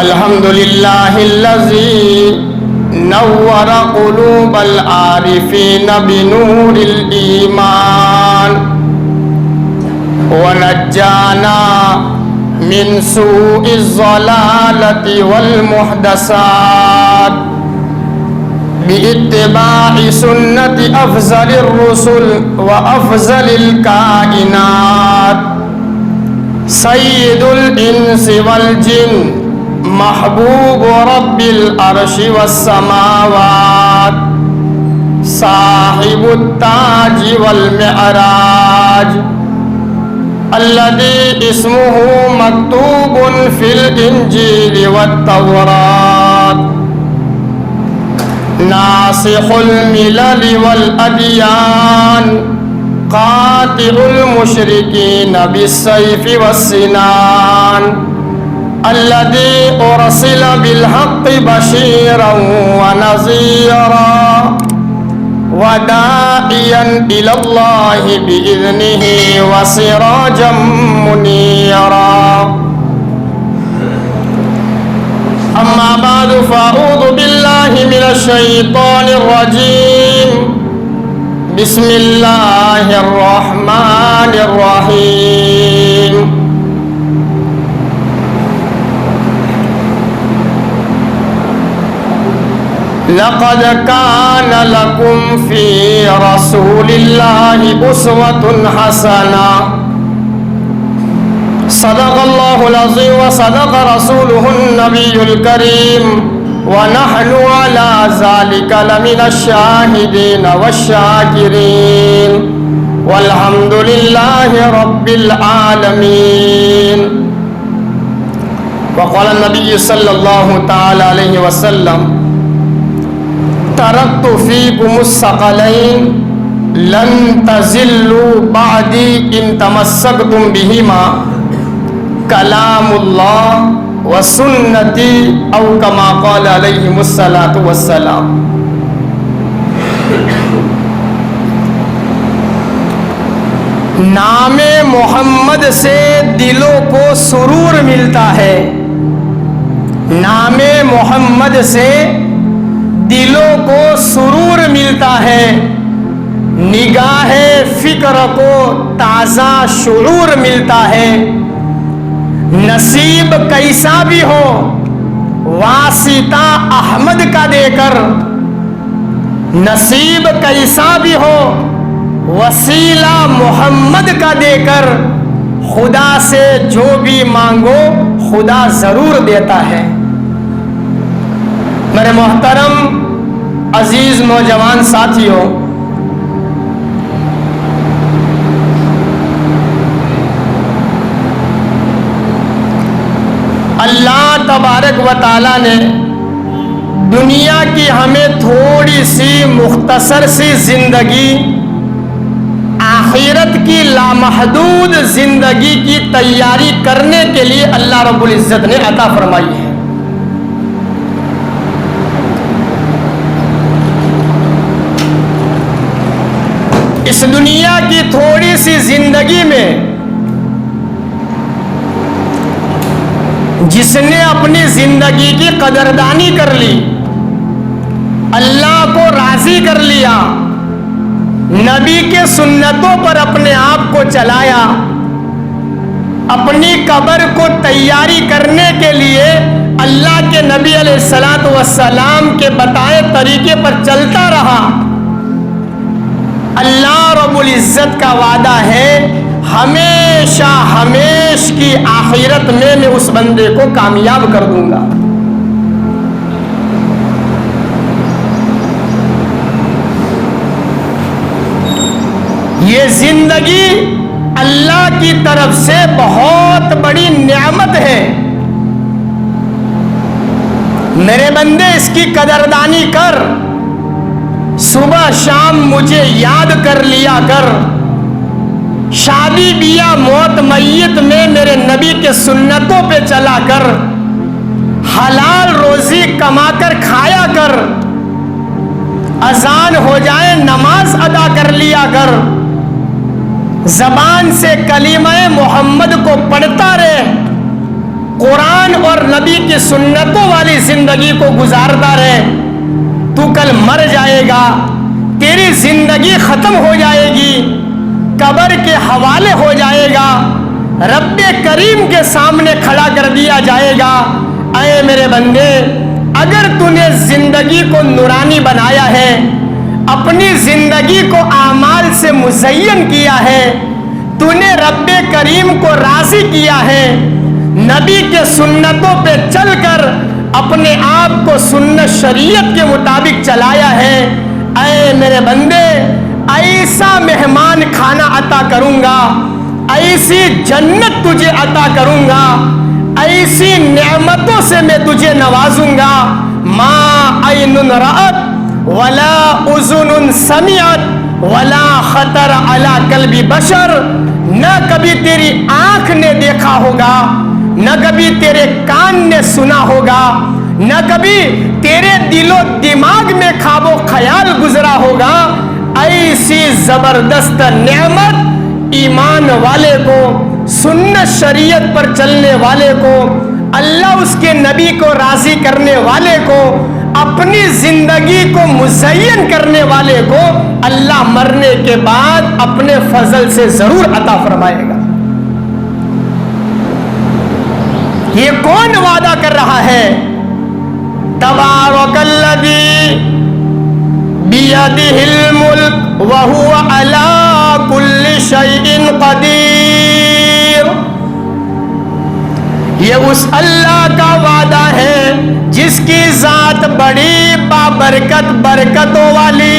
الحمد لله الذي نور قلوب العارفين بنور الإيمان ونجانا من سوء الضلالة والمحدثات باتباع سنة أفضل الرسل وأفضل الكائنات سيد الإنس والجن محبوب رب العرش والسماوات صاحب التاج والمعراج الذي اسمه مكتوب في الإنجيل والتوراة ناصح الملل والأديان قاطع المشركين بالسيف والسنان الذي أرسل بالحق بشيرا ونذيرا وداعيا إلى الله بإذنه وسراجا منيرا أما بعد فأعوذ بالله من الشيطان الرجيم بسم الله الرحمن الرحيم لقد كان لكم في رسول الله أسوة حسنة صدق الله العظيم وصدق رسوله النبي الكريم ونحن على ذلك لمن الشاهدين والشاكرين والحمد لله رب العالمين. وقال النبي صلى الله تعالى عليه وسلم تركت فيكم الثقلين لن تزلوا بعدي إن تمسكتم بهما کلام اللہ و سنتی او کما قال علیہم الصلاۃ والسلام. نام محمد سے دلوں کو سرور ملتا ہے، نام محمد سے دلوں کو سرور ملتا ہے، نگاہ فکر کو تازہ شعور ملتا ہے. نصیب کیسا بھی ہو واسطہ احمد کا دے کر، نصیب کیسا بھی ہو وسیلہ محمد کا دے کر، خدا سے جو بھی مانگو خدا ضرور دیتا ہے. میرے محترم عزیز نوجوان ساتھیوں، اللہ تبارک و تعالیٰ نے دنیا کی ہمیں تھوڑی سی مختصر سی زندگی، آخرت کی لامحدود زندگی کی تیاری کرنے کے لیے اللہ رب العزت نے عطا فرمائی ہے. اس دنیا کی تھوڑی سی زندگی میں جس نے اپنی زندگی کی قدردانی کر لی، اللہ کو راضی کر لیا، نبی کے سنتوں پر اپنے آپ کو چلایا، اپنی قبر کو تیاری کرنے کے لیے اللہ کے نبی علیہ الصلوۃ والسلام کے بتائے طریقے پر چلتا رہا، اللہ رب العزت کا وعدہ ہے ہمیشہ ہمیش کی آخرت میں اس بندے کو کامیاب کر دوں گا. یہ زندگی اللہ کی طرف سے بہت بڑی نعمت ہے. میرے بندے اس کی قدردانی کر، صبح شام مجھے یاد کر لیا کر، شادی بیاہ موت میت میں میرے نبی کے سنتوں پہ چلا کر، حلال روزی کما کر کھایا کر، اذان ہو جائے نماز ادا کر لیا کر، زبان سے کلمہ محمد کو پڑھتا رہے، قرآن اور نبی کی سنتوں والی زندگی کو گزارتا رہے، تو کل مر جائے گا، تیری زندگی ختم ہو جائے گی، قبر کے حوالے ہو جائے گا، رب کریم کے سامنے کھڑا کر دیا جائے گا۔ اے میرے بندے، اگر تو نے زندگی کو نورانی بنایا ہے، اپنی زندگی کو اعمال سے مزین کیا ہے، تو نے رب کریم کو راضی کیا ہے، نبی کے سنتوں پہ چل کر اپنے آپ کو سنت شریعت کے مطابق چلایا ہے، اے میرے بندے، ایسا مہمان کھانا عطا کروں گا، ایسی جنت تجھے عطا کروں گا، ایسی نعمتوں سے میں تجھے نوازوں گا، ما عین رأت ولا اذن سمعت ولا خطر علی قلب بشر، نہ کبھی تیری آنکھ نے دیکھا ہوگا، نہ کبھی تیرے کان نے سنا ہوگا، نہ کبھی تیرے دل و دماغ میں خواب و خیال گزرا ہوگا، ایسی زبردست نعمت ایمان والے کو، سنت شریعت پر چلنے والے کو، اللہ اس کے نبی کو راضی کرنے والے کو، اپنی زندگی کو مزین کرنے والے کو اللہ مرنے کے بعد اپنے فضل سے ضرور عطا فرمائے گا۔ یہ کون وعدہ کر رہا ہے؟ تبارک الذی بیدہ الملک وہو علی کل شیء قدیر، یہ اس اللہ کا وعدہ ہے جس کی ذات بڑی بابرکت برکتوں والی،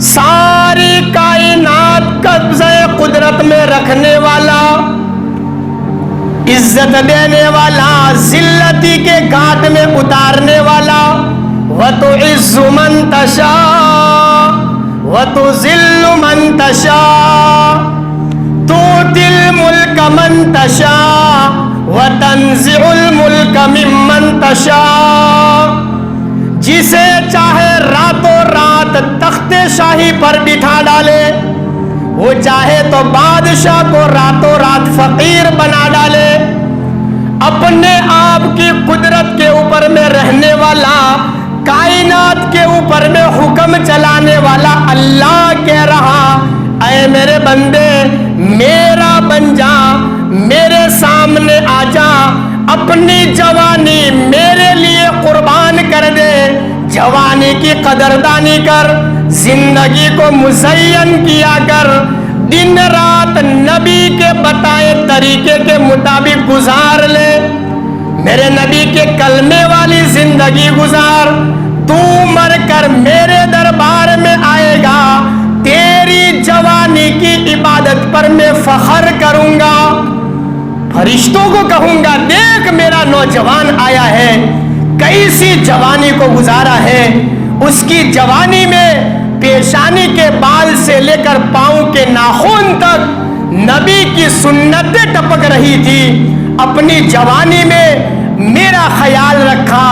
ساری کائنات قبضہ قدرت میں رکھنے والا، عزت دینے والا، ذلتی کے گھاٹ میں اتارنے والا، وَتُعِزُّ مَن تَشَاءُ وَتُذِلُّ مَن تَشَاءُ تُؤْتِي الْمُلْكَ مَن تَشَاءُ وَتَنزِعُ الْمُلْكَ مِمَّن تَشَاءُ، جسے چاہے راتوں رات تخت شاہی پر بٹھا ڈالے، وہ چاہے تو بادشاہ کو راتوں رات فقیر بنا ڈالے۔ اپنے آپ کی قدرت کے اوپر میں رہنے والا، کائنات کے اوپر میں حکم چلانے والا اللہ کہہ رہا، اے میرے بندے میرا بن جا، میرے سامنے آ جا، اپنی جوانی میرے لیے قربان کر دے، جوانی کی قدردانی کر، زندگی کو مزین کیا کر، دن رات نبی کے بتائے طریقے کے مطابق گزار لے، میرے نبی کے کلمے والی زندگی گزار، تو مر کر میرے دربار میں آئے گا، تیری جوانی کی عبادت پر میں فخر کروں گا، فرشتوں کو کہوں گا دیکھ میرا نوجوان آیا ہے، کیسی جوانی کو گزارا ہے، اس کی جوانی میں پیشانی کے بال سے لے کر پاؤں کے ناخن تک نبی کی سنتیں ٹپک رہی تھی، اپنی جوانی میں میرا خیال رکھا،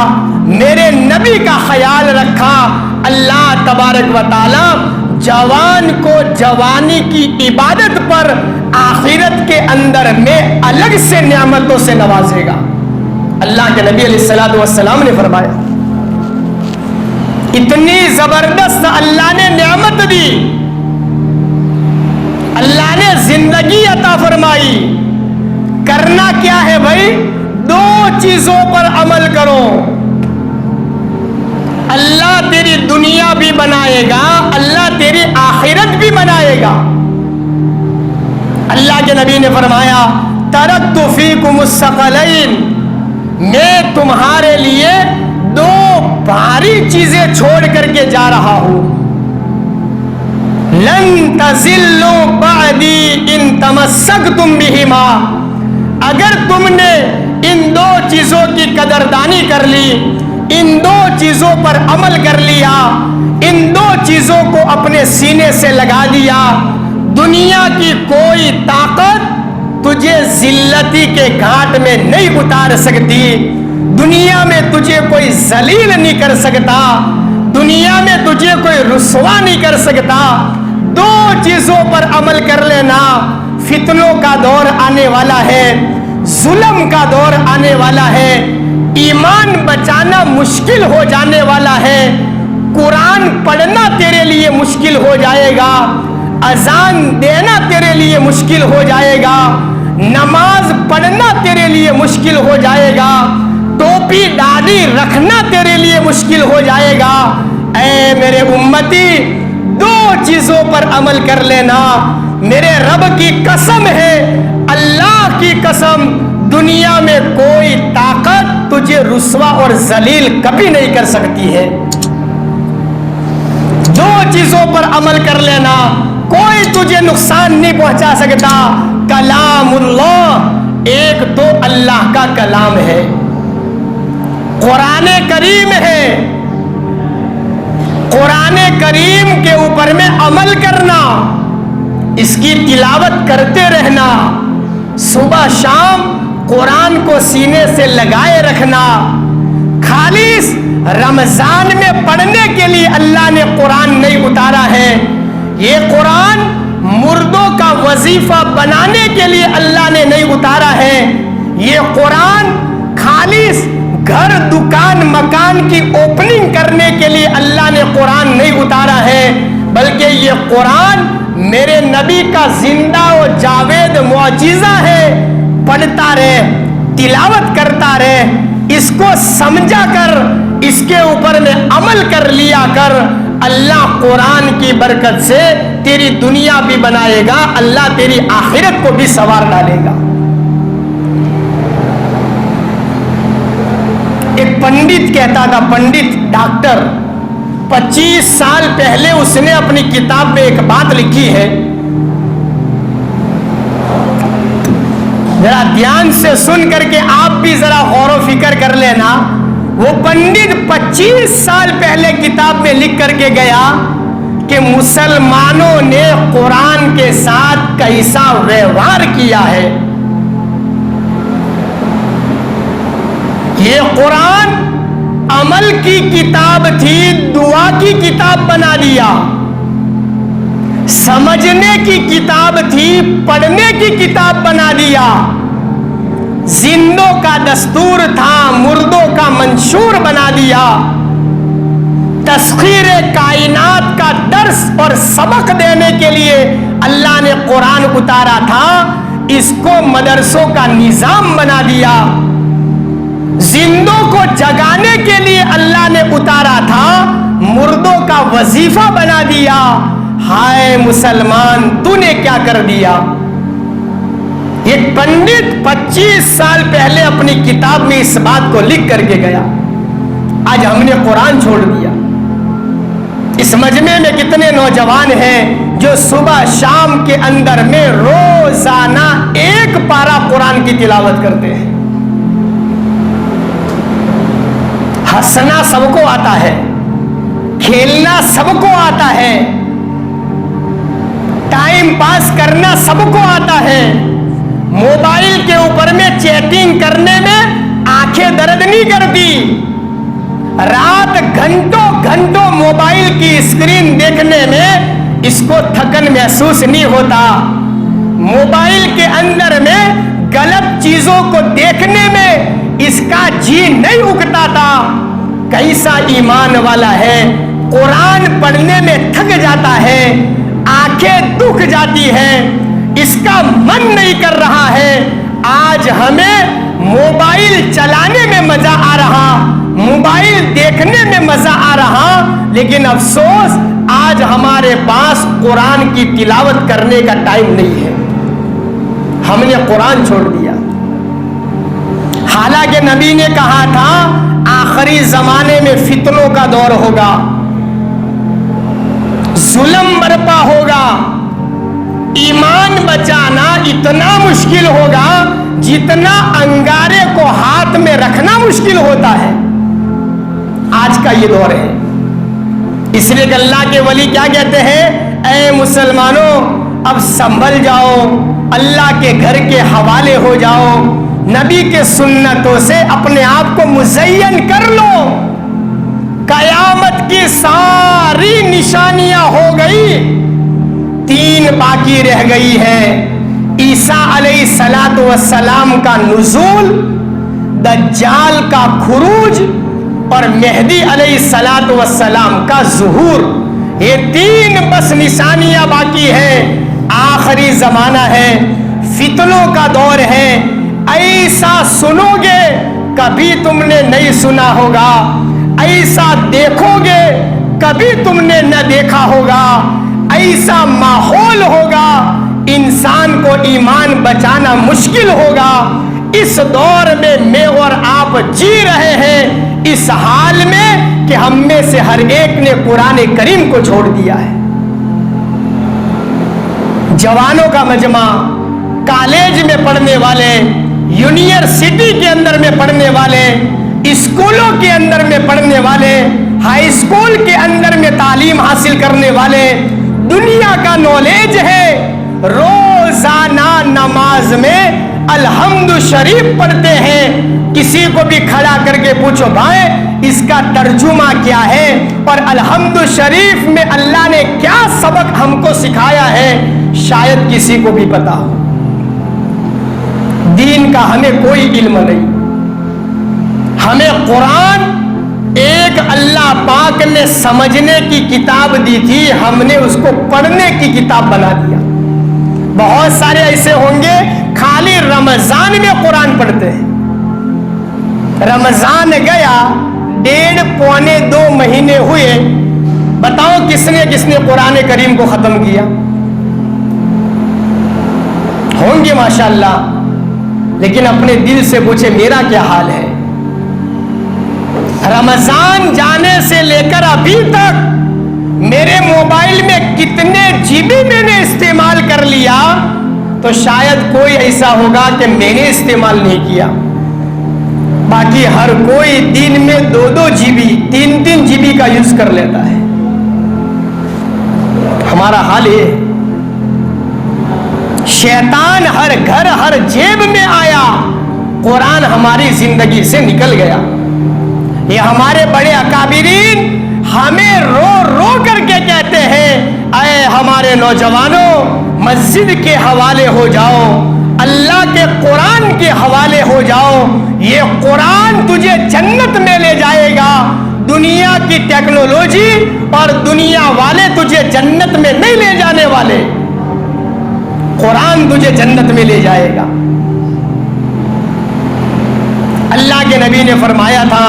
میرے نبی کا خیال رکھا۔ اللہ تبارک و تعالی جوان کو جوانی کی عبادت پر آخرت کے اندر میں الگ سے نعمتوں سے نوازے گا۔ اللہ کے نبی علیہ الصلوۃ والسلام نے فرمایا، اتنی زبردست اللہ نے نعمت دی، اللہ نے زندگی عطا فرمائی، کرنا کیا ہے بھائی؟ دو چیزوں پر عمل کرو، اللہ تیری دنیا بھی بنائے گا، اللہ تیری آخرت بھی بنائے گا۔ اللہ کے نبی نے فرمایا، ترکت فیکم الثقلین، میں تمہارے لیے دو بھاری چیزیں چھوڑ کر کے جا رہا ہوں، لن تزلوا بعدی ان تمسکتم بہما، اگر تم نے ان دو چیزوں کی قدردانی کر لی، ان دو چیزوں پر عمل کر لیا، ان دو چیزوں کو اپنے سینے سے لگا دیا، دنیا کی کوئی طاقت تجھے ذلتی کے گھاٹ میں نہیں اتار سکتی، دنیا میں تجھے کوئی ذلیل نہیں کر سکتا، دنیا میں تجھے کوئی رسوا نہیں کر سکتا۔ دو چیزوں پر عمل کر لینا، فتنوں کا دور آنے والا ہے، ظلم کا دور آنے والا ہے، ایمان بچانا مشکل ہو جانے والا ہے، قرآن پڑھنا تیرے لیے مشکل ہو جائے گا، اذان دینا تیرے لیے مشکل ہو جائے گا، نماز پڑھنا تیرے لیے مشکل ہو جائے گا، ٹوپی داڑھی رکھنا تیرے لیے مشکل ہو جائے گا۔ اے میرے امتی، دو چیزوں پر عمل کر لینا۔ میرے رب کی قسم ہے، اللہ کی قسم، دنیا میں کوئی طاقت تجھے رسوا اور ذلیل کبھی نہیں کر سکتی ہے۔ دو چیزوں پر عمل کر لینا، کوئی تجھے نقصان نہیں پہنچا سکتا۔ کلام اللہ، ایک تو اللہ کا کلام ہے، قرآن کریم ہے، قرآن کریم کے اوپر میں عمل کرنا، اس کی تلاوت کرتے رہنا، صبح شام قرآن کو سینے سے لگائے رکھنا۔ خالص رمضان میں پڑھنے کے لیے اللہ نے قرآن نہیں اتارا ہے، یہ قرآن مردوں کا وظیفہ بنانے کے لیے اللہ نے نہیں اتارا ہے، یہ قرآن خالص گھر دکان مکان کی اوپننگ کرنے کے لیے اللہ نے قرآن نہیں اتارا ہے، بلکہ یہ قرآن میرے نبی کا زندہ و جاوید معجزہ ہے۔ پڑھتا رہے، تلاوت کرتا رہے، اس کو سمجھا کر، اس کے اوپر میں عمل کر لیا کر، اللہ قرآن کی برکت سے تیری دنیا بھی بنائے گا، اللہ تیری آخرت کو بھی سنوار ڈالے گا۔ ایک پنڈت کہتا تھا، پنڈت ڈاکٹر، 25 سال پہلے اس نے اپنی کتاب میں ایک بات لکھی ہے، ذرا دھیان سے سن کر کے آپ بھی ذرا غور و فکر کر لینا۔ وہ پنڈت 25 سال پہلے کتاب میں لکھ کر کے گیا کہ مسلمانوں نے قرآن کے ساتھ کیسا ویوہار کیا ہے۔ یہ قرآن عمل کی کتاب تھی، دعا کی کتاب بنا دیا، سمجھنے کی کتاب تھی، پڑھنے کی کتاب بنا دیا، زندوں کا دستور تھا، مردوں کا منشور بنا دیا، تسخیر کائنات کا درس اور سبق دینے کے لیے اللہ نے قرآن اتارا تھا، اس کو مدرسوں کا نظام بنا دیا، زندوں کو جگانے کے لیے اللہ نے اتارا تھا، مردوں کا وظیفہ بنا دیا۔ ہائے مسلمان، تو نے کیا کر دیا؟ ایک پنڈت 25 سال پہلے اپنی کتاب میں اس بات کو لکھ کر کے گیا، آج ہم نے قرآن چھوڑ دیا۔ اس مجمع میں کتنے نوجوان ہیں جو صبح شام کے اندر میں روزانہ ایک پارہ قرآن کی تلاوت کرتے ہیں۔ ہنسنا سب کو آتا ہے، کھیلنا سب کو آتا ہے، ٹائم پاس کرنا سب کو آتا ہے، موبائل کے اوپر میں چیٹنگ کرنے میں آنکھیں درد نہیں کرتی، رات گھنٹوں گھنٹوں موبائل کی اسکرین دیکھنے میں اس کو تھکن محسوس نہیں ہوتا، موبائل کے اندر میں غلط چیزوں کو دیکھنے میں اس کا جی نہیں اگتا تھا۔ کیسا ایمان والا ہے، قرآن پڑھنے میں تھک جاتا ہے، آنکھیں دکھ جاتی ہیں، اس کا من نہیں کر رہا ہے۔ آج ہمیں موبائل چلانے میں مزہ آ رہا، موبائل دیکھنے میں مزہ آ رہا، لیکن افسوس آج ہمارے پاس قرآن کی تلاوت کرنے کا ٹائم نہیں ہے، ہم نے قرآن چھوڑ دیا۔ حالانکہ نبی نے کہا تھا آخری زمانے میں فتنوں کا دور ہوگا، ظلم برپا ہوگا، ایمان بچانا اتنا مشکل ہوگا جتنا انگارے کو ہاتھ میں رکھنا مشکل ہوتا ہے۔ آج کا یہ دور ہے، اس لیے کہ اللہ کے ولی کیا کہتے ہیں، اے مسلمانوں اب سنبھل جاؤ، اللہ کے گھر کے حوالے ہو جاؤ، نبی کے سنتوں سے اپنے آپ کو مزین کر لو، قیامت کی ساری نشانیاں ہو گئی، 3 باقی رہ گئی ہے۔ عیسیٰ علیہ الصلاۃ والسلام کا نزول، دجال کا خروج اور مہدی علیہ الصلاۃ والسلام کا ظہور، یہ تین بس نشانیاں باقی ہیں۔ آخری زمانہ ہے، فتنوں کا دور ہے، ایسا سنو گے کبھی تم نے نہیں سنا ہوگا، ایسا دیکھو گے کبھی تم نے نہ دیکھا ہوگا، ایسا ماحول ہوگا انسان کو ایمان بچانا مشکل ہوگا۔ اس دور میں اور آپ جی رہے ہیں اس حال میں کہ ہم میں سے ہر ایک نے قرآن کریم کو چھوڑ دیا ہے۔ جوانوں کا مجمع، کالج میں پڑھنے والے، یونیورسٹی کے اندر میں پڑھنے والے، اسکولوں کے اندر میں پڑھنے والے، ہائی اسکول کے اندر میں تعلیم حاصل کرنے والے، دنیا کا نالج ہے، روزانہ نماز میں الحمد شریف پڑھتے ہیں۔ کسی کو بھی کھڑا کر کے پوچھو بھائی اس کا ترجمہ کیا ہے اور الحمد شریف میں اللہ نے کیا سبق ہم کو سکھایا ہے، شاید کسی کو بھی پتا ہو۔ دین کا ہمیں کوئی علم نہیں، ہمیں قرآن ایک اللہ پاک نے سمجھنے کی کتاب دی تھی، ہم نے اس کو پڑھنے کی کتاب بنا دیا۔ بہت سارے ایسے ہوں گے خالی رمضان میں قرآن پڑھتے ہیں، رمضان گیا 1.5-2 مہینے ہوئے، بتاؤ کس نے قرآن کریم کو ختم کیا؟ ہوں گے ماشاءاللہ، لیکن اپنے دل سے پوچھے میرا کیا حال ہے؟ رمضان جانے سے لے کر ابھی تک میرے موبائل میں کتنے جی بی میں نے استعمال کر لیا، تو شاید کوئی ایسا ہوگا کہ میں نے استعمال نہیں کیا، باقی ہر کوئی دن میں 2-2 جی بی 3-3 جی بی کا یوز کر لیتا ہے۔ ہمارا حال یہ، شیطان ہر گھر ہر جیب میں آیا، قرآن ہماری زندگی سے نکل گیا۔ یہ ہمارے بڑے اکابرین ہمیں رو رو کر کے کہتے ہیں اے ہمارے نوجوانوں مسجد کے حوالے ہو جاؤ، اللہ کے قرآن کے حوالے ہو جاؤ، یہ قرآن تجھے جنت میں لے جائے گا، دنیا کی ٹیکنالوجی اور دنیا والے تجھے جنت میں نہیں لے جانے والے، قرآن تجھے جنت میں لے جائے گا۔ اللہ کے نبی نے فرمایا تھا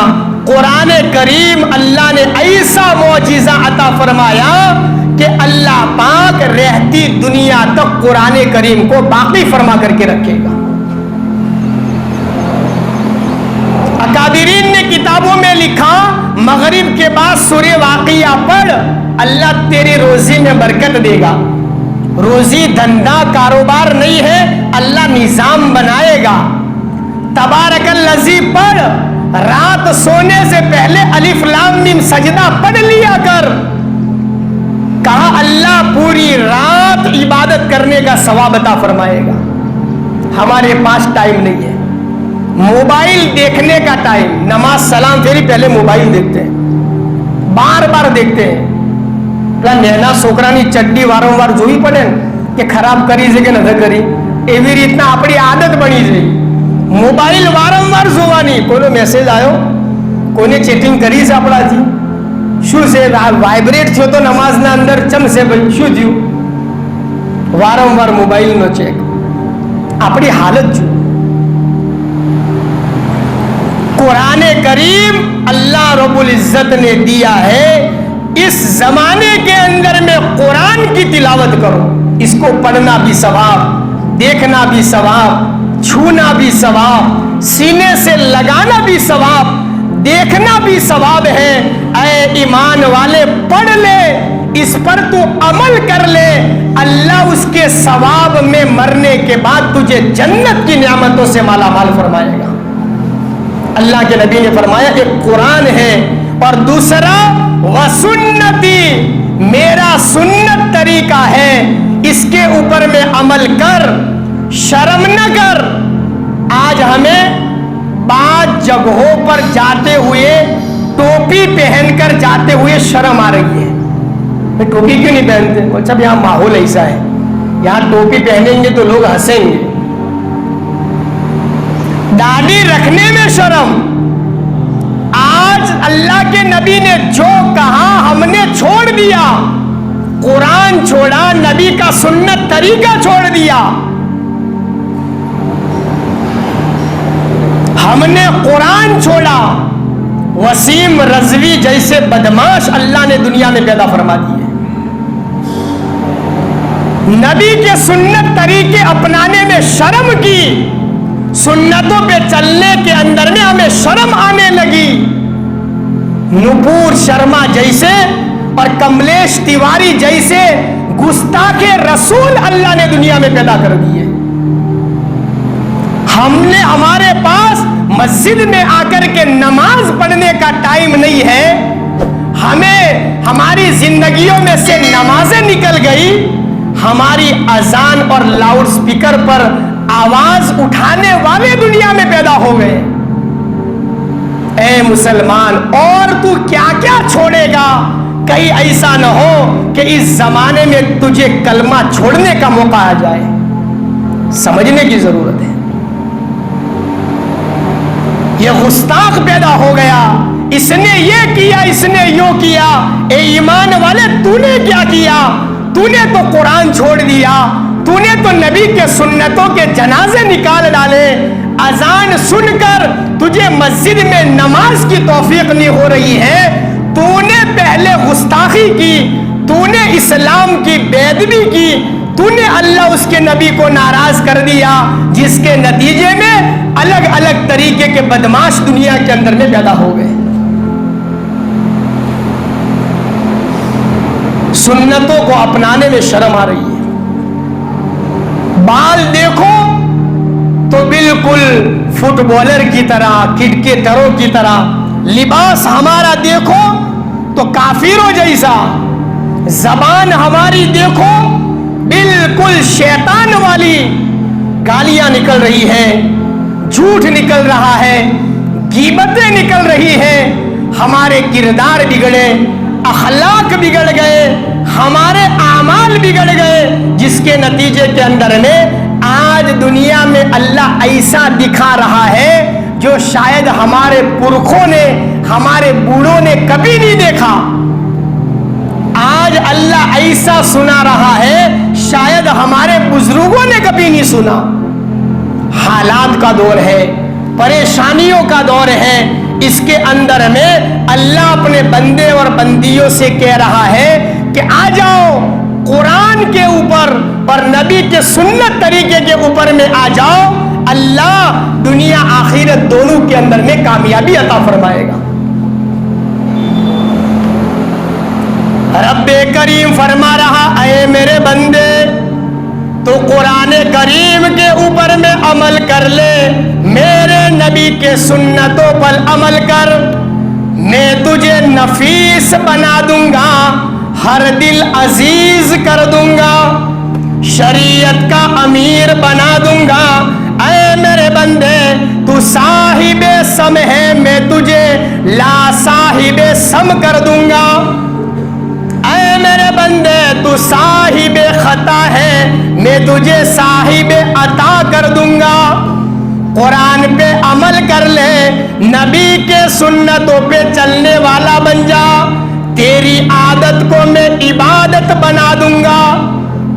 قرآن کریم اللہ نے ایسا معجزہ عطا فرمایا کہ اللہ پاک رہتی دنیا تک قرآن کریم کو باقی فرما کر کے رکھے گا۔ اکابرین نے کتابوں میں لکھا مغرب کے بعد سورہ واقعہ پڑھ، اللہ تیری روزی میں برکت دے گا۔ روزی دھندا کاروبار نہیں ہے، اللہ نظام بنائے گا۔ تبارک الذی پڑھ، رات سونے سے پہلے الف لام میم سجدہ پڑھ لیا کر۔ کہا اللہ پوری رات عبادت کرنے کا ثواب عطا فرمائے گا۔ ہمارے پاس ٹائم نہیں ہے، موبائل دیکھنے کا ٹائم، نماز سلام پھیری پہلے موبائل دیکھتے ہیں، بار بار دیکھتے ہیں۔ نینا سوکرانی چڈی وارموار જોવી પડે કે ખરાબ કરી છે કે ન કરી, એવી રીતના આપણી આદત બની છે મોબાઈલ વારંવાર જોવાની। કોઈનો મેસેજ આવ્યો, કોઈને ચેટિંગ કરી છે આપણાથી, શું છે વાઇબ્રેટ થયો તો નમાઝના અંદર ચમશે ભાઈ, શું થયું? વારંવાર મોબાઈલનો ચેક। આપણી હાલત જો قرآن کریم اللہ رب العزت نے دیا ہے، اس زمانے کے اندر میں قرآن کی تلاوت کرو، اس کو پڑھنا بھی ثواب، دیکھنا بھی ثواب، چھونا بھی ثواب، سینے سے لگانا بھی ثواب، دیکھنا بھی ثواب ہے۔ اے ایمان والے پڑھ لے، اس پر تو عمل کر لے، اللہ اس کے ثواب میں مرنے کے بعد تجھے جنت کی نعمتوں سے مالا مال فرمائے گا۔ اللہ کے نبی نے فرمایا ایک قرآن ہے اور دوسرا وسنتی، میرا سنت طریقہ ہے، اس کے اوپر میں عمل کر، شرم نہ کر۔ آج ہمیں بعض جگہوں پر جاتے ہوئے ٹوپی پہن کر جاتے ہوئے شرم آ رہی ہے، ٹوپی کیوں نہیں پہنتے؟ اچھا یہاں ماحول ایسا ہے، یہاں ٹوپی پہنیں گے تو لوگ ہنسیں گے. داڑھی رکھنے میں شرم. آج اللہ کے نبی نے جو کہا ہم نے چھوڑ دیا. قرآن چھوڑا, نبی کا سنت طریقہ چھوڑ دیا. ہم نے قرآن چھوڑا. وسیم رضوی جیسے بدماش اللہ نے دنیا میں پیدا فرما دیے. نبی کے سنت طریقے اپنانے میں شرم کی, سنتوں پہ چلنے کے اندر میں ہمیں شرم آنے لگی. نپور شرما جیسے اور کملیش تیواری جیسے گستاخ رسول اللہ نے دنیا میں پیدا کر دیے. ہمارے پاس مسجد میں آ کر کے نماز پڑھنے کا ٹائم نہیں ہے. ہمیں ہماری زندگیوں میں سے نمازیں نکل گئی. ہماری اذان اور لاؤڈ سپیکر پر آواز اٹھانے والے دنیا میں پیدا ہو گئے. اے مسلمان, اور تو کیا کیا چھوڑے گا؟ کہیں ایسا نہ ہو کہ اس زمانے میں تجھے کلمہ چھوڑنے کا موقع آ جائے. سمجھنے کی ضرورت ہے. یہ گستاخ پیدا ہو گیا, اس نے یہ کیا, اس نے یوں کیا. اے ایمان والے, تو نے کیا کیا؟ تو نے تو قرآن چھوڑ دیا. تو نے تو نبی کے سنتوں کے جنازے نکال ڈالے. اذان سن کر تجھے مسجد میں نماز کی توفیق نہیں ہو رہی ہے. تو نے پہلے گستاخی کی, تو نے اسلام کی بے ادبی کی, تو نے اللہ اس کے نبی کو ناراض کر دیا, جس کے نتیجے میں الگ الگ طریقے کے بدماش دنیا کے اندر میں پیدا ہو گئے. سنتوں کو اپنانے میں شرم آ رہی ہے. بال دیکھو تو بالکل فٹ بالر کی طرح, کرکٹروں کی طرح. لباس ہمارا دیکھو تو کافروں جیسا. زبان ہماری دیکھو بالکل شیطان والی. گالیاں نکل رہی ہیں, جھوٹ نکل رہا ہے, غیبتیں نکل رہی ہیں. ہمارے کردار بگڑے, اخلاق بگڑ گئے, ہمارے اعمال بگڑ گئے, جس کے نتیجے کے اندر میں آج دنیا میں اللہ ایسا دکھا رہا ہے جو شاید ہمارے پرکھوں نے, ہمارے بوڑھوں نے کبھی نہیں دیکھا. آج اللہ ایسا سنا رہا ہے شاید ہمارے بزرگوں نے کبھی نہیں سنا. حالات کا دور ہے, پریشانیوں کا دور ہے. اس کے اندر میں اللہ اپنے بندے اور بندیوں سے کہہ رہا ہے کہ آ جاؤ قرآن کے اوپر اور نبی کے سنت طریقے کے اوپر میں آ جاؤ. اللہ دنیا آخرت دونوں کے اندر میں کامیابی عطا فرمائے گا. رب کریم فرما رہا, اے میرے بندے, تو قرآن کریم کے اوپر میں عمل کر لے, میرے نبی کے سنتوں پر عمل کر. میں تجھے نفیس بنا دوں گا, ہر دل عزیز کر دوں گا, شریعت کا امیر بنا دوں گا. اے میرے بندے, تو صاحب سم ہے, میں تجھے لا صاحب سم کر دوں گا. اے میرے بندے, تو صاحب خطا ہے, میں تجھے صاحب عطا کر دوں گا. قرآن پہ عمل کر لے, نبی کے سنتوں پہ چلنے والا بن جا. تیری عادت کو میں عبادت بنا دوں گا,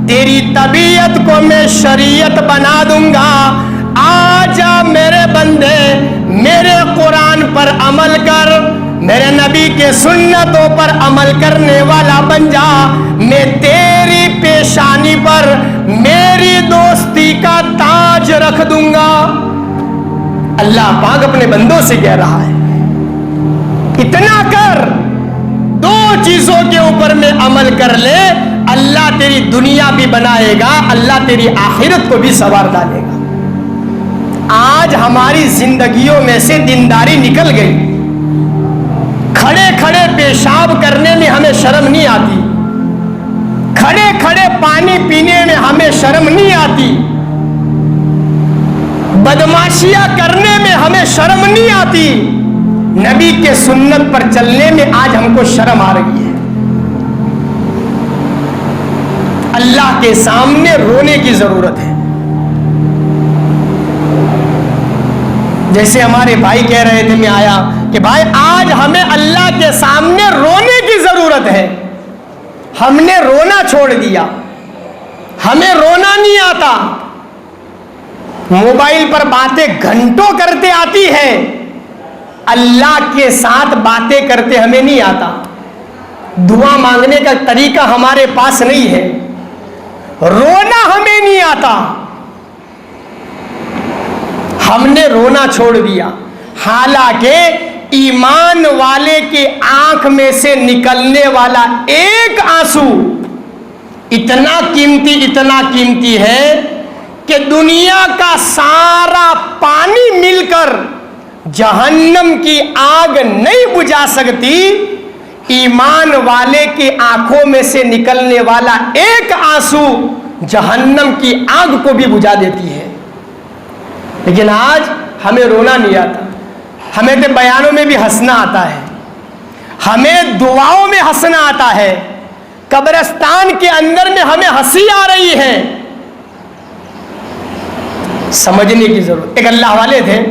تیری طبیعت کو میں شریعت بنا دوں گا. آ جا میرے بندے, میرے قرآن پر عمل کر, میرے نبی کے سنتوں پر عمل کرنے والا بن جا. میں تیری پیشانی پر میری دوستی کا تاج رکھ دوں گا. اللہ پاک اپنے بندوں سے کہہ رہا ہے اتنا کر, دو چیزوں کے اوپر میں عمل کر لے, اللہ تیری دنیا بھی بنائے گا, اللہ تیری آخرت کو بھی سنوار ڈالے گا. آج ہماری زندگیوں میں سے دینداری نکل گئی. کھڑے کھڑے پیشاب کرنے میں ہمیں شرم نہیں آتی, کھڑے کھڑے پانی پینے میں ہمیں شرم نہیں آتی, بدماشیاں کرنے میں ہمیں شرم نہیں آتی. نبی کے سنت پر چلنے میں آج ہم کو شرم آ رہی ہے. اللہ اللہ کے سامنے رونے کی ضرورت ہے. جیسے ہمارے بھائی کہہ رہے تھے, میں آیا کہ بھائی آج ہمیں اللہ کے سامنے رونے کی ضرورت ہے. ہم نے رونا چھوڑ دیا, ہمیں رونا نہیں آتا. موبائل پر باتیں گھنٹوں کرتے آتی ہے, اللہ کے ساتھ باتیں کرتے ہمیں نہیں آتا. دعا مانگنے کا طریقہ ہمارے پاس نہیں ہے, رونا ہمیں نہیں آتا. ہم نے رونا چھوڑ دیا. حالانکہ ایمان والے کی آنکھ میں سے نکلنے والا ایک آنسو اتنا قیمتی ہے کہ دنیا کا سارا پانی مل کر جہنم کی آگ نہیں بجھا سکتی. ایمان والے کی آنکھوں میں سے نکلنے والا ایک آنسو جہنم کی آگ کو بھی بجھا دیتی ہے. لیکن آج ہمیں رونا نہیں آتا, ہمیں تو بیانوں میں بھی ہنسنا آتا ہے, ہمیں دعاؤں میں ہنسنا آتا ہے, قبرستان کے اندر میں ہمیں ہنسی آ رہی ہے. سمجھنے کی ضرورت. ایک اللہ والے تھے,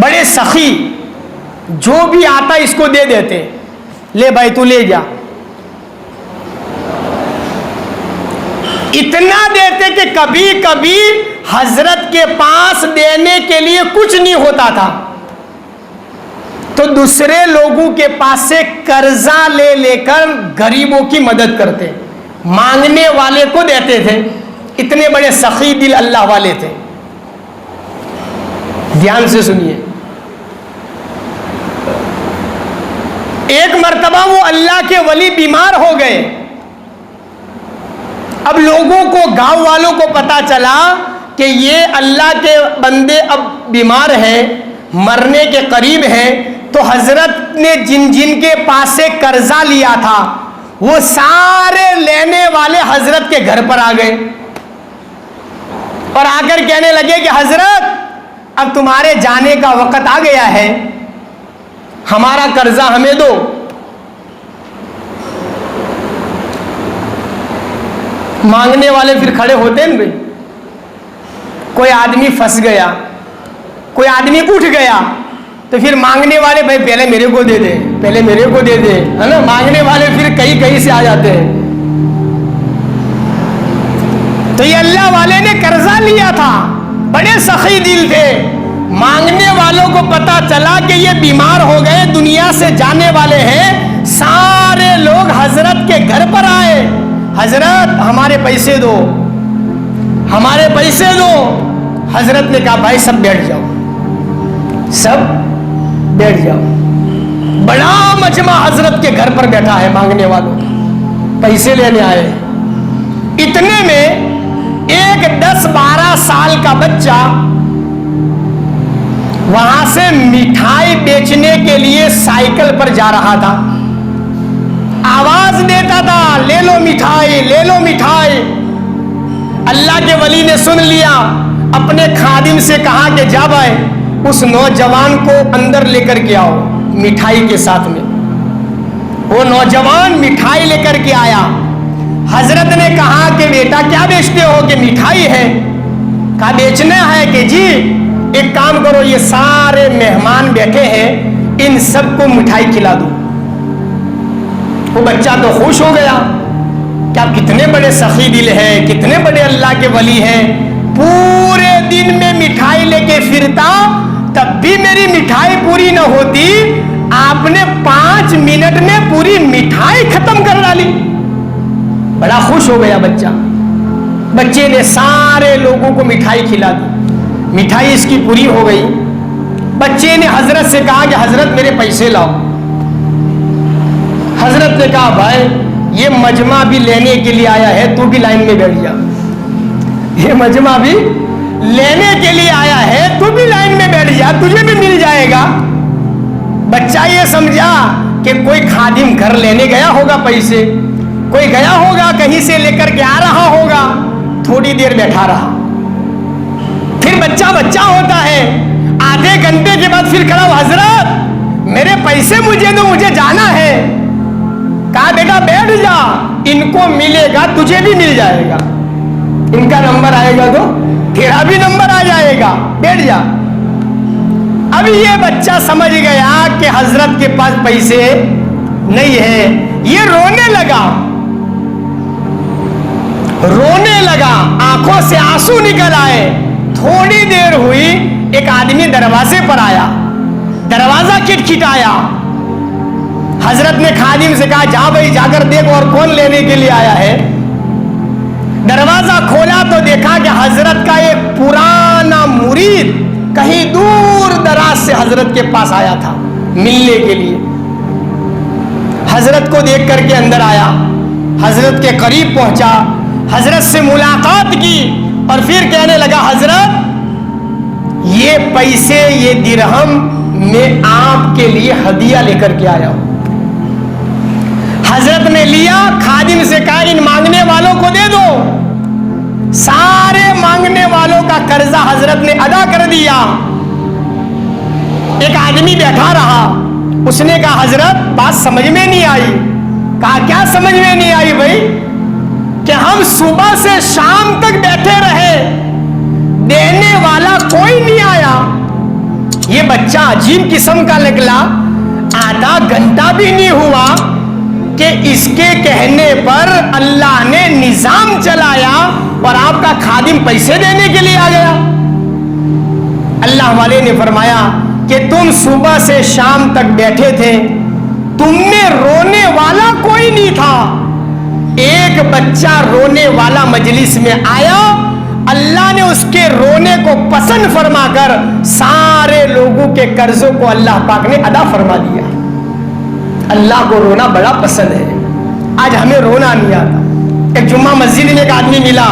بڑے سخی, جو بھی آتا اس کو دے دیتے, لے بھائی تو لے جا. اتنا دیتے کہ کبھی کبھی حضرت کے پاس دینے کے لیے کچھ نہیں ہوتا تھا تو دوسرے لوگوں کے پاس سے قرضہ لے کر غریبوں کی مدد کرتے, مانگنے والے کو دیتے تھے. اتنے بڑے سخی دل اللہ والے تھے. دھیان سے سنیے. ایک مرتبہ وہ اللہ کے ولی بیمار ہو گئے. اب لوگوں کو, گاؤں والوں کو پتا چلا کہ یہ اللہ کے بندے اب بیمار ہیں, مرنے کے قریب ہیں. تو حضرت نے جن کے پاس سے قرضہ لیا تھا وہ سارے لینے والے حضرت کے گھر پر آ گئے اور آ کر کہنے لگے کہ حضرت اب تمہارے جانے کا وقت آ گیا ہے, ہمارا قرضہ ہمیں دو. مانگنے والے پھر کھڑے ہوتے ہیں بھائی. کوئی آدمی پھنس گیا, کوئی آدمی اٹھ گیا تو پھر مانگنے والے بھائی پہلے میرے کو دے دے, پہلے میرے کو دے دے, ہے نا. مانگنے والے پھر کہیں سے آ جاتے ہیں. تو یہ اللہ والے نے قرضہ لیا تھا, بڑے سخی دل تھے. مانگنے والوں کو پتا چلا کہ یہ بیمار ہو گئے, دنیا سے جانے والے ہیں. سارے لوگ حضرت کے گھر پر آئے, حضرت ہمارے پیسے دو, ہمارے پیسے دو. حضرت نے کہا بھائی سب بیٹھ جاؤ, سب بیٹھ جاؤ. بڑا مجمع حضرت کے گھر پر بیٹھا ہے مانگنے والوں, پیسے لینے آئے. اتنے میں ایک 10-12 سال کا بچہ وہاں سے مٹھائی بیچنے کے لیے سائیکل پر جا رہا تھا. آواز دیتا تھا لے لو مٹھائی, لے لو مٹھائی. اللہ کے ولی نے سن لیا, اپنے خادم سے کہا کہ جا بھائی اس نوجوان کو اندر لے کر کے آؤ مٹھائی کے ساتھ میں. وہ نوجوان مٹھائی لے کر کے آیا. حضرت نے کہا کہ بیٹا کیا بیچتے ہو؟ کہ مٹھائی ہے. کہا بیچنا ہے کہ جی ایک کام کرو, یہ سارے مہمان بیٹھے ہیں ان سب کو مٹھائی کھلا دو. وہ بچہ تو خوش ہو گیا کہ آپ کتنے بڑے سخی دل ہیں, کتنے بڑے اللہ کے ولی ہیں. پورے دن میں مٹھائی لے کے پھرتا, تب بھی میری مٹھائی پوری نہ ہوتی, آپ نے 5 منٹ میں پوری مٹھائی ختم کر ڈالی. بڑا خوش ہو گیا بچہ. بچے نے سارے لوگوں کو مٹھائی کھلا دی, مٹھائی اس کی پوری ہو گئی. بچے نے حضرت سے کہا کہ حضرت میرے پیسے لاؤ. حضرت نے کہا بھائی یہ مجمع بھی لینے کے لیے آیا ہے, تو بھی لائن میں بیٹھ جا. یہ مجمع بھی لینے کے لیے آیا ہے, تو بھی لائن میں بیٹھ جا, تجھے بھی مل جائے گا. بچہ یہ سمجھا کہ کوئی خادم گھر لینے گیا ہوگا پیسے, کوئی گیا ہوگا کہیں سے لے کر کے آ رہا ہوگا. تھوڑی دیر بیٹھا رہا, پھر بچہ ہوتا ہے. آدھے گھنٹے کے بعد پھر کھڑا ہو, حضرت میرے پیسے مجھے دو, مجھے جانا ہے. کہا بیٹا بیٹھ جا، ان کو ملے گا تجھے بھی مل جائے گا، ان کا نمبر آئے گا تو تیرا بھی نمبر آ جائے گا، بیٹھ جا۔ اب یہ بچہ سمجھ گیا کہ حضرت کے پاس پیسے نہیں ہے، یہ رونے لگا، آنکھوں سے آنسو نکل آئے۔ تھوڑی دیر ہوئی، ایک آدمی دروازے پر آیا، دروازہ کھٹکھٹایا۔ حضرت نے خادم سے کہا جا بھائی جا کر دیکھ اور کون لینے کے لیے آیا ہے۔ دروازہ کھولا تو دیکھا کہ حضرت کا ایک پرانا مرید کہیں دور دراز سے حضرت کے پاس آیا تھا ملنے کے لیے۔ حضرت کو دیکھ کر کے اندر آیا، حضرت کے قریب پہنچا، حضرت سے ملاقات کی اور پھر کہنے لگا حضرت یہ پیسے، یہ درہم میں آپ کے لیے ہدیہ لے کر کے آیا ہوں۔ حضرت نے لیا، خادم سے کہا ان مانگنے والوں کو دے دو۔ سارے مانگنے والوں کا قرضہ حضرت نے ادا کر دیا۔ ایک آدمی بیٹھا رہا، اس نے کہا حضرت بات سمجھ میں نہیں آئی۔ کہا کیا سمجھ میں نہیں آئی بھائی؟ کہ ہم صبح سے شام تک بیٹھے رہے، دینے والا کوئی نہیں آیا۔ یہ بچہ عجیب قسم کا نکلا، آدھا گھنٹہ بھی نہیں ہوا کہ اس کے کہنے پر اللہ نے نظام چلایا اور آپ کا خادم پیسے دینے کے لیے آ گیا۔ اللہ والے نے فرمایا کہ تم صبح سے شام تک بیٹھے تھے، تم میں رونے والا کوئی نہیں تھا، ایک بچہ رونے والا مجلس میں آیا، اللہ نے اس کے رونے کو پسند فرما کر سارے لوگوں کے قرضوں کو اللہ پاک نے ادا فرما دیا۔ اللہ کو رونا بڑا پسند ہے، آج ہمیں رونا نہیں آتا۔ ایک جمعہ مسجد میں ایک آدمی ملا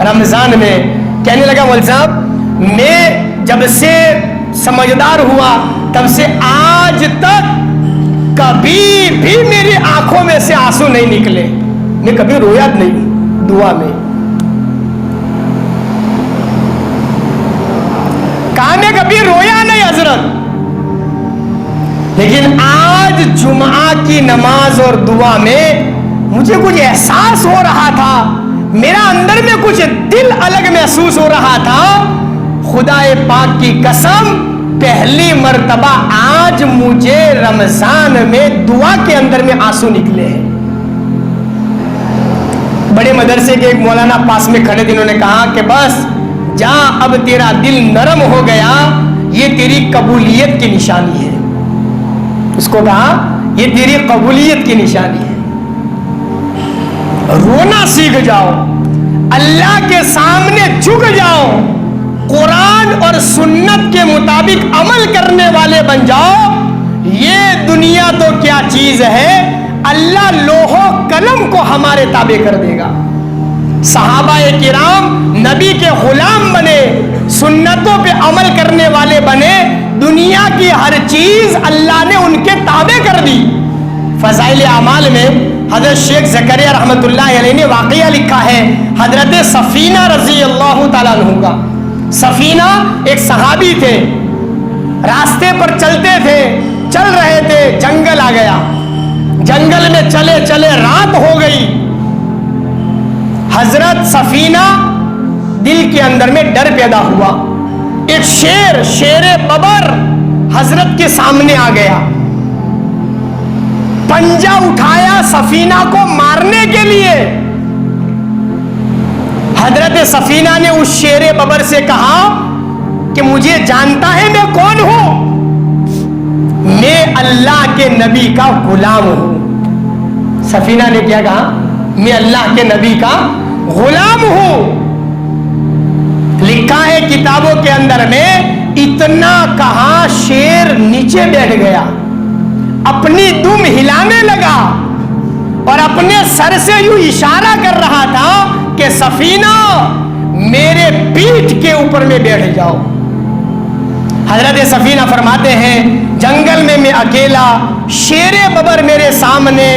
رمضان میں، کہنے لگا مول صاحب میں جب سے سمجھدار ہوا تب سے آج تک کبھی بھی میری آنکھوں میں سے آنسو نہیں نکلے، میں کبھی رویا نہیں دعا میں۔ کہا میں کبھی رویا نہیں حضرت، لیکن آج جمعہ کی نماز اور دعا میں مجھے کچھ احساس ہو رہا تھا، میرا اندر میں کچھ دل الگ محسوس ہو رہا تھا۔ خدا پاک کی قسم پہلی مرتبہ آج مجھے رمضان میں دعا کے اندر میں آنسو نکلے ہیں۔ بڑے مدرسے کے ایک مولانا پاس میں کھڑے تھے، انہوں نے کہا کہ بس جا اب تیرا دل نرم ہو گیا، یہ تیری قبولیت کی نشانی ہے۔ اس کو کہا یہ تیری قبولیت کی نشانی ہے، رونا سیکھ جاؤ، اللہ کے سامنے جھک جاؤ، قرآن اور سنت کے مطابق عمل کرنے والے بن جاؤ۔ یہ دنیا تو کیا چیز ہے، اللہ لوح و قلم کو ہمارے تابع کر دے گا۔ صحابہ کرام نبی کے غلام بنے، سنتوں پہ عمل کرنے والے بنے، دنیا کی ہر چیز اللہ نے ان کے تابع کر دی۔ فضائل اعمال میں حضرت شیخ زکریا رحمۃ اللہ علیہ نے واقعہ لکھا ہے حضرت سفینہ رضی اللہ تعالیٰ عنہ کا۔ سفینہ ایک صحابی تھے، راستے پر چلتے تھے، چل رہے تھے، جنگل آ گیا، جنگل میں چلے چلے رات ہو گئی۔ حضرت سفینہ دل کے اندر میں ڈر پیدا ہوا، ایک شیر ببر حضرت کے سامنے آ گیا، پنجہ اٹھایا سفینہ کو مارنے کے لیے۔ حضرت سفینہ نے اس شیر ببر سے کہا کہ مجھے جانتا ہے میں کون ہوں، میں اللہ کے نبی کا غلام ہوں۔ سفینہ نے کیا کہا؟ میں اللہ کے نبی کا غلام ہوں۔ لکھا ہے کتابوں کے اندر میں، اتنا کہا شیر نیچے بیٹھ گیا، اپنی دم ہلانے لگا اور اپنے سر سے یوں اشارہ کر رہا تھا کہ سفینہ میرے پیٹھ کے اوپر میں بیٹھ جاؤ۔ حضرت سفینہ فرماتے ہیں جنگل میں اکیلا، شیر ببر میرے سامنے،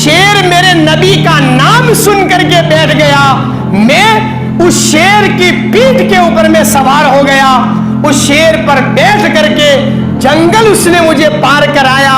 شیر میرے نبی کا نام سن کر کے بیٹھ گیا، میں اس شیر کی پیٹھ کے اوپر میں سوار ہو گیا، اس شیر پر بیٹھ کر کے جنگل اس نے مجھے پار کرایا،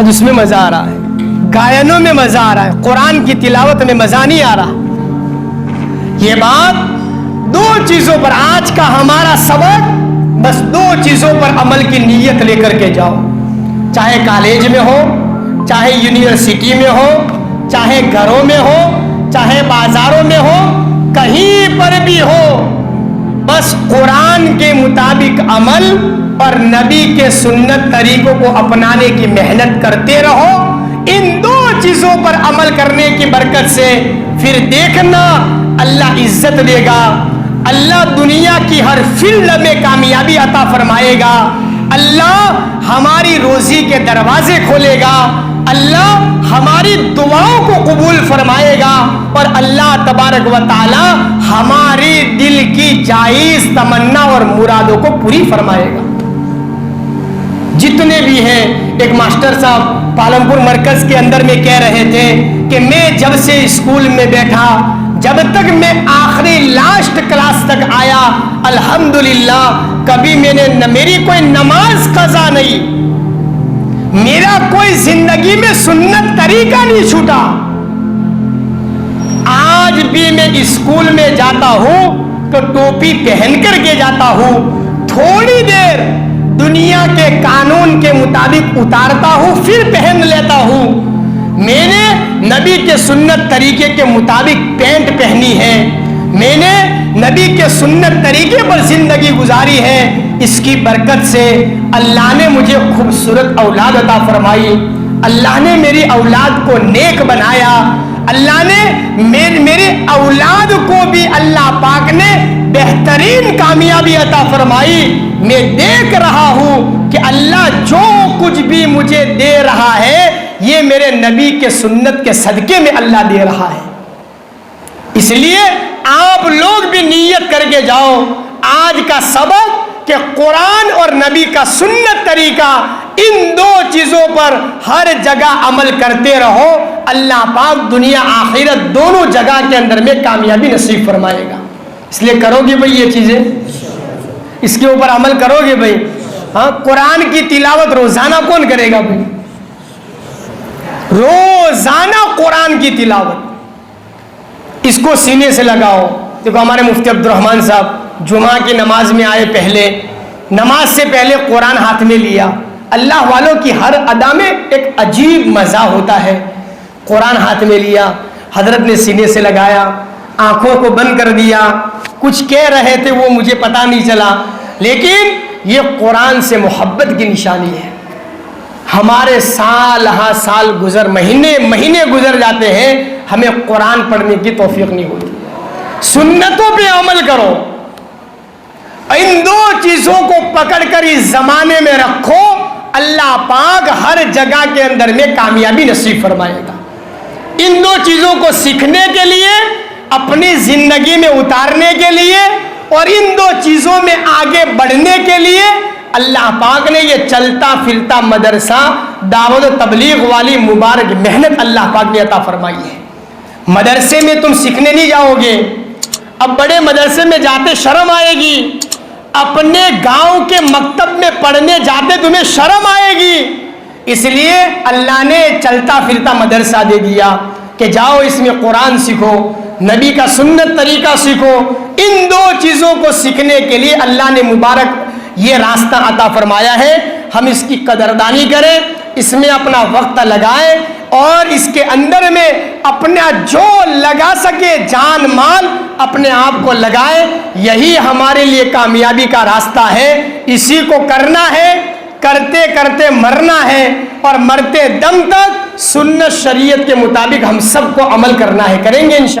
آج اس میں مزہ آ رہا ہے، گایانوں میں مزہ آ رہا ہے، قرآن کی تلاوت میں مزہ نہیں آ رہا۔ یہ بات دو چیزوں پر آج کا ہمارا سبق، بس دو چیزوں پر عمل کی نیت لے کر کے جاؤ، چاہے کالج میں ہو، چاہے یونیورسٹی میں ہو، چاہے گھروں میں ہو، چاہے بازاروں میں ہو، کہیں پر بھی ہو، بس قرآن کے مطابق عمل اور نبی کے سنت طریقوں کو اپنانے کی محنت کرتے رہو۔ ان دو چیزوں پر عمل کرنے کی برکت سے پھر دیکھنا اللہ عزت دے گا، اللہ دنیا کی ہر فیلڈ میں کامیابی عطا فرمائے گا، اللہ ہماری روزی کے دروازے کھولے گا، اللہ ہماری دعاؤں کو قبول فرمائے گا، اور اللہ تبارک و تعالی ہماری دل کی جائز تمنا اور مرادوں کو پوری فرمائے گا۔ جتنے بھی ہیں، ایک ماسٹر صاحب پالم پور مرکز کے اندر میں کہہ رہے تھے کہ میں جب سے اسکول میں بیٹھا، جب تک میں آخری لاسٹ کلاس تک آیا، الحمدللہ کبھی میں نے میری کوئی نماز قضا نہیں، میرا کوئی زندگی میں سنت طریقہ نہیں چھوٹا۔ آج بھی میں اسکول میں جاتا ہوں تو ٹوپی پہن کر کے جاتا ہوں، تھوڑی دیر دنیا کے قانون کے مطابق اتارتا ہوں، پھر پہن لیتا ہوں۔ میں نے نبی کے سنت طریقے کے مطابق پینٹ پہنی ہے، میں نے نبی کے سنت طریقے پر زندگی گزاری ہے۔ اس کی برکت سے اللہ نے مجھے خوبصورت اولاد عطا فرمائی، اللہ نے میری اولاد کو نیک بنایا، اللہ نے میرے اولاد کو بھی اللہ پاک نے بہترین کامیابی عطا فرمائی۔ میں دیکھ رہا ہوں کہ اللہ جو کچھ بھی مجھے دے رہا ہے یہ میرے نبی کے سنت کے صدقے میں اللہ دے رہا ہے۔ اس لیے آپ لوگ بھی نیت کر کے جاؤ، آج کا سبق کہ قرآن اور نبی کا سنت طریقہ، ان دو چیزوں پر ہر جگہ عمل کرتے رہو، اللہ پاک دنیا آخرت دونوں جگہ کے اندر میں کامیابی نصیب فرمائے گا۔ اس لیے کرو گے بھائی یہ چیزیں، اس کے اوپر عمل کرو گے بھائی۔ ہاں، قرآن کی تلاوت روزانہ کون کرے گا بھائی؟ روزانہ قرآن کی تلاوت، اس کو سینے سے لگاؤ۔ دیکھو ہمارے مفتی عبد الرحمن صاحب جمعہ کی نماز میں آئے، پہلے نماز سے پہلے قرآن ہاتھ میں لیا۔ اللہ والوں کی ہر ادا میں ایک عجیب مزہ ہوتا ہے۔ قرآن ہاتھ میں لیا، حضرت نے سینے سے لگایا، آنکھوں کو بند کر دیا، کچھ کہہ رہے تھے وہ مجھے پتا نہیں چلا، لیکن یہ قرآن سے محبت کی نشانی ہے۔ ہمارے سال ہاں سال گزر، مہینے گزر جاتے ہیں، ہمیں قرآن پڑھنے کی توفیق نہیں ہوتی۔ سنتوں پہ عمل کرو، ان دو چیزوں کو پکڑ کر اس زمانے میں رکھو، اللہ پاک ہر جگہ کے اندر میں کامیابی نصیب فرمائے گا۔ ان دو چیزوں کو سیکھنے کے لیے، اپنی زندگی میں اتارنے کے لیے، اور ان دو چیزوں میں آگے بڑھنے کے لیے اللہ پاک نے یہ چلتا پھرتا مدرسہ دعوت و تبلیغ والی مبارک محنت اللہ پاک نے عطا فرمائی ہے۔ مدرسے میں تم سیکھنے نہیں جاؤ گے، اب بڑے مدرسے میں جاتے شرم آئے گی، اپنے گاؤں کے مکتب میں پڑھنے جاتے تمہیں شرم آئے گی، اس لیے اللہ نے چلتا پھرتا مدرسہ دے دیا کہ جاؤ اس میں قرآن سیکھو، نبی کا سنت طریقہ سیکھو۔ ان دو چیزوں کو سیکھنے کے لیے اللہ نے مبارک یہ راستہ عطا فرمایا ہے، ہم اس کی قدردانی کریں، اس میں اپنا وقت لگائیں، اور اس کے اندر میں اپنا جو لگا سکے جان مال اپنے آپ کو لگائیں۔ یہی ہمارے لیے کامیابی کا راستہ ہے، اسی کو کرنا ہے، کرتے کرتے مرنا ہے، اور مرتے دم تک سنت شریعت کے مطابق ہم سب کو عمل کرنا ہے، کریں گے انشاءاللہ۔